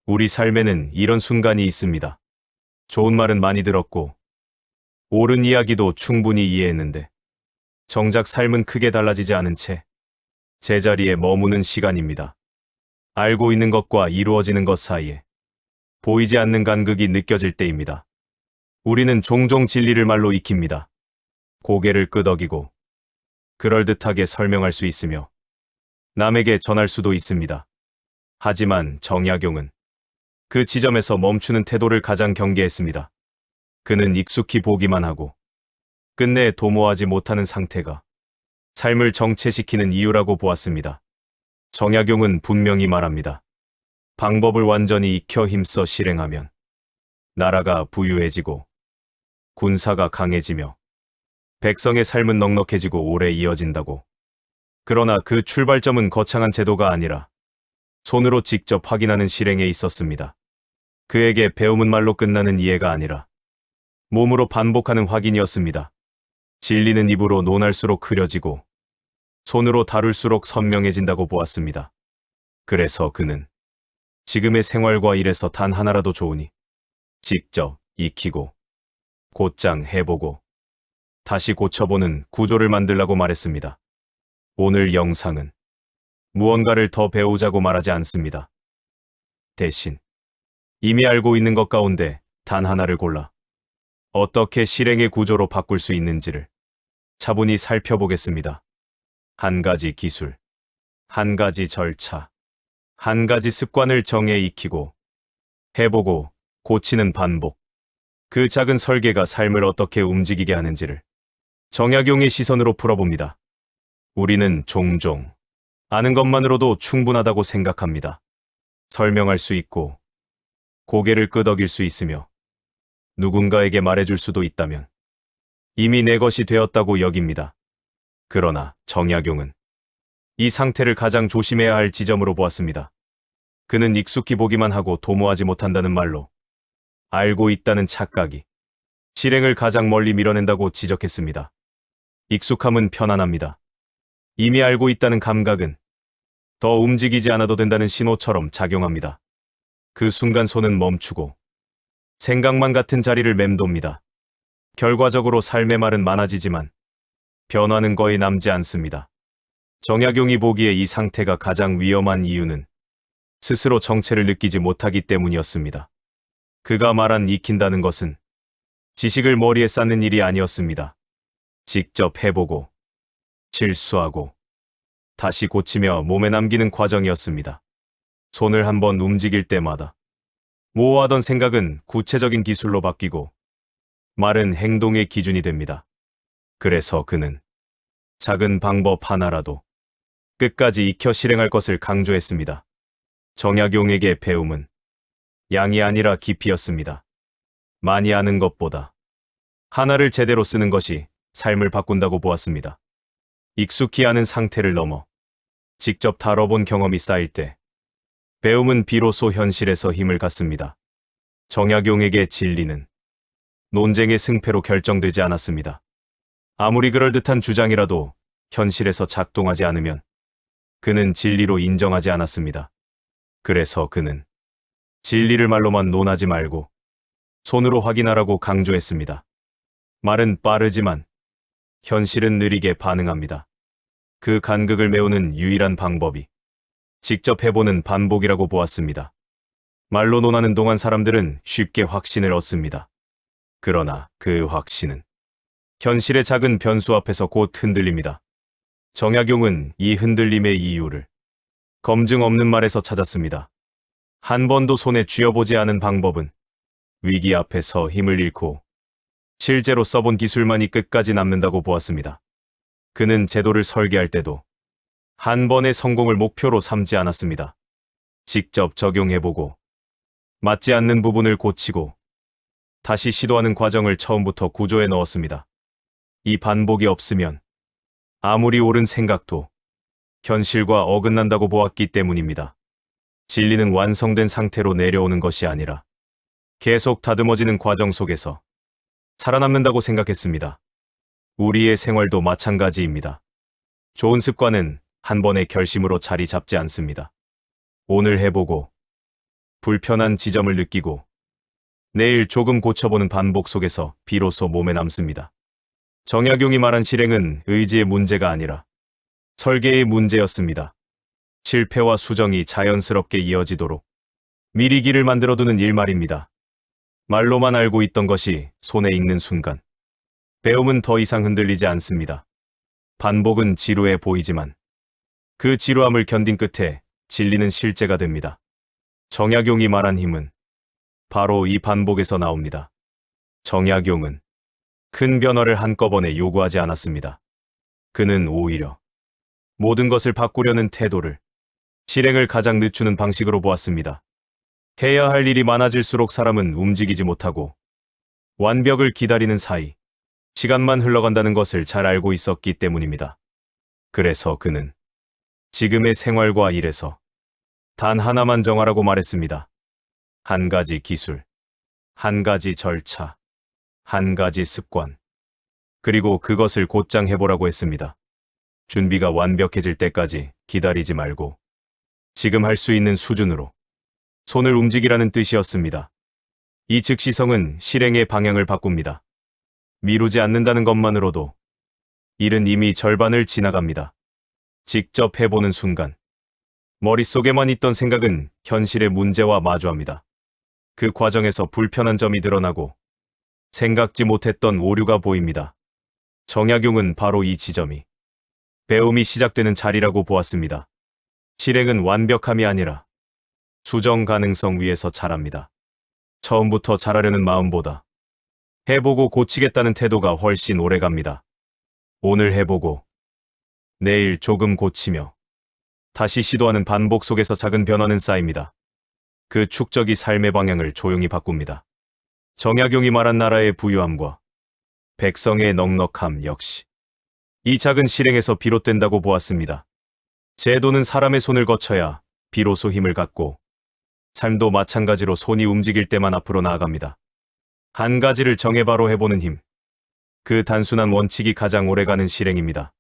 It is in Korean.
우리 삶에는 이런 순간이 있습니다. 좋은 말은 많이 들었고, 옳은 이야기도 충분히 이해했는데, 정작 삶은 크게 달라지지 않은 채 제자리에 머무는 시간입니다. 알고 있는 것과 이루어지는 것 사이에 보이지 않는 간극이 느껴질 때입니다. 우리는 종종 진리를 말로 익힙니다. 고개를 끄덕이고 그럴듯하게 설명할 수 있으며 남에게 전할 수도 있습니다. 하지만 정약용은 그 지점에서 멈추는 태도를 가장 경계했습니다. 그는 익숙히 보기만 하고 끝내 도모하지 못하는 상태가 삶을 정체시키는 이유라고 보았습니다. 정약용은 분명히 말합니다. 방법을 완전히 익혀 힘써 실행하면 나라가 부유해지고 군사가 강해지며 백성의 삶은 넉넉해지고 오래 이어진다고. 그러나 그 출발점은 거창한 제도가 아니라 손으로 직접 확인하는 실행에 있었습니다. 그에게 배움은 말로 끝나는 이해가 아니라 몸으로 반복하는 확인이었습니다. 진리는 입으로 논할수록 흐려지고 손으로 다룰수록 선명해진다고 보았습니다. 그래서 그는 지금의 생활과 일에서 단 하나라도 좋으니 직접 익히고 곧장 해보고 다시 고쳐보는 구조를 만들라고 말했습니다. 오늘 영상은 무언가를 더 배우자고 말하지 않습니다. 대신 이미 알고 있는 것 가운데 단 하나를 골라 어떻게 실행의 구조로 바꿀 수 있는지를 차분히 살펴보겠습니다. 한 가지 기술, 한 가지 절차, 한 가지 습관을 정해 익히고 해보고 고치는 반복. 그 작은 설계가 삶을 어떻게 움직이게 하는지를 정약용의 시선으로 풀어봅니다. 우리는 종종 아는 것만으로도 충분하다고 생각합니다. 설명할 수 있고 고개를 끄덕일 수 있으며 누군가에게 말해줄 수도 있다면 이미 내 것이 되었다고 여깁니다. 그러나 정약용은 이 상태를 가장 조심해야 할 지점으로 보았습니다. 그는 익숙히 보기만 하고 도모하지 못한다는 말로 알고 있다는 착각이 실행을 가장 멀리 밀어낸다고 지적했습니다. 익숙함은 편안합니다. 이미 알고 있다는 감각은 더 움직이지 않아도 된다는 신호처럼 작용합니다. 그 순간 손은 멈추고 생각만 같은 자리를 맴돕니다. 결과적으로 삶의 말은 많아지지만 변화는 거의 남지 않습니다. 정약용이 보기에 이 상태가 가장 위험한 이유는 스스로 정체를 느끼지 못하기 때문이었습니다. 그가 말한 익힌다는 것은 지식을 머리에 쌓는 일이 아니었습니다. 직접 해보고 실수하고 다시 고치며 몸에 남기는 과정이었습니다. 손을 한번 움직일 때마다 모호하던 생각은 구체적인 기술로 바뀌고 말은 행동의 기준이 됩니다. 그래서 그는 작은 방법 하나라도 끝까지 익혀 실행할 것을 강조했습니다. 정약용에게 배움은 양이 아니라 깊이였습니다. 많이 아는 것보다 하나를 제대로 쓰는 것이 삶을 바꾼다고 보았습니다. 익숙히 아는 상태를 넘어 직접 다뤄본 경험이 쌓일 때 배움은 비로소 현실에서 힘을 갖습니다. 정약용에게 진리는 논쟁의 승패로 결정되지 않았습니다. 아무리 그럴듯한 주장이라도 현실에서 작동하지 않으면 그는 진리로 인정하지 않았습니다. 그래서 그는 진리를 말로만 논하지 말고 손으로 확인하라고 강조했습니다. 말은 빠르지만 현실은 느리게 반응합니다. 그 간극을 메우는 유일한 방법이 직접 해보는 반복이라고 보았습니다. 말로 논하는 동안 사람들은 쉽게 확신을 얻습니다. 그러나 그 확신은 현실의 작은 변수 앞에서 곧 흔들립니다. 정약용은 이 흔들림의 이유를 검증 없는 말에서 찾았습니다. 한 번도 손에 쥐어보지 않은 방법은 위기 앞에서 힘을 잃고 실제로 써본 기술만이 끝까지 남는다고 보았습니다. 그는 제도를 설계할 때도 한 번의 성공을 목표로 삼지 않았습니다. 직접 적용해보고 맞지 않는 부분을 고치고 다시 시도하는 과정을 처음부터 구조에 넣었습니다. 이 반복이 없으면 아무리 옳은 생각도 현실과 어긋난다고 보았기 때문입니다. 진리는 완성된 상태로 내려오는 것이 아니라 계속 다듬어지는 과정 속에서 살아남는다고 생각했습니다. 우리의 생활도 마찬가지입니다. 좋은 습관은 한 번의 결심으로 자리 잡지 않습니다. 오늘 해보고 불편한 지점을 느끼고 내일 조금 고쳐보는 반복 속에서 비로소 몸에 남습니다. 정약용이 말한 실행은 의지의 문제가 아니라 설계의 문제였습니다. 실패와 수정이 자연스럽게 이어지도록 미리 길을 만들어두는 일 말입니다. 말로만 알고 있던 것이 손에 익는 순간 배움은 더 이상 흔들리지 않습니다. 반복은 지루해 보이지만 그 지루함을 견딘 끝에 진리는 실제가 됩니다. 정약용이 말한 힘은 바로 이 반복에서 나옵니다. 정약용은 큰 변화를 한꺼번에 요구하지 않았습니다. 그는 오히려 모든 것을 바꾸려는 태도를 실행을 가장 늦추는 방식으로 보았습니다. 해야 할 일이 많아질수록 사람은 움직이지 못하고 완벽을 기다리는 사이 시간만 흘러간다는 것을 잘 알고 있었기 때문입니다. 그래서 그는 지금의 생활과 일에서 단 하나만 정하라고 말했습니다. 한 가지 기술, 한 가지 절차, 한 가지 습관, 그리고 그것을 곧장 해보라고 했습니다. 준비가 완벽해질 때까지 기다리지 말고 지금 할 수 있는 수준으로 손을 움직이라는 뜻이었습니다. 이 즉시성은 실행의 방향을 바꿉니다. 미루지 않는다는 것만으로도 일은 이미 절반을 지나갑니다. 직접 해보는 순간 머릿속에만 있던 생각은 현실의 문제와 마주합니다. 그 과정에서 불편한 점이 드러나고 생각지 못했던 오류가 보입니다. 정약용은 바로 이 지점이 배움이 시작되는 자리라고 보았습니다. 실행은 완벽함이 아니라 수정 가능성 위에서 자랍니다. 처음부터 잘하려는 마음보다 해보고 고치겠다는 태도가 훨씬 오래갑니다. 오늘 해보고 내일 조금 고치며 다시 시도하는 반복 속에서 작은 변화는 쌓입니다. 그 축적이 삶의 방향을 조용히 바꿉니다. 정약용이 말한 나라의 부유함과 백성의 넉넉함 역시 이 작은 실행에서 비롯된다고 보았습니다. 제도는 사람의 손을 거쳐야 비로소 힘을 갖고 삶도 마찬가지로 손이 움직일 때만 앞으로 나아갑니다. 한 가지를 정해 바로 해보는 힘. 그 단순한 원칙이 가장 오래가는 실행입니다.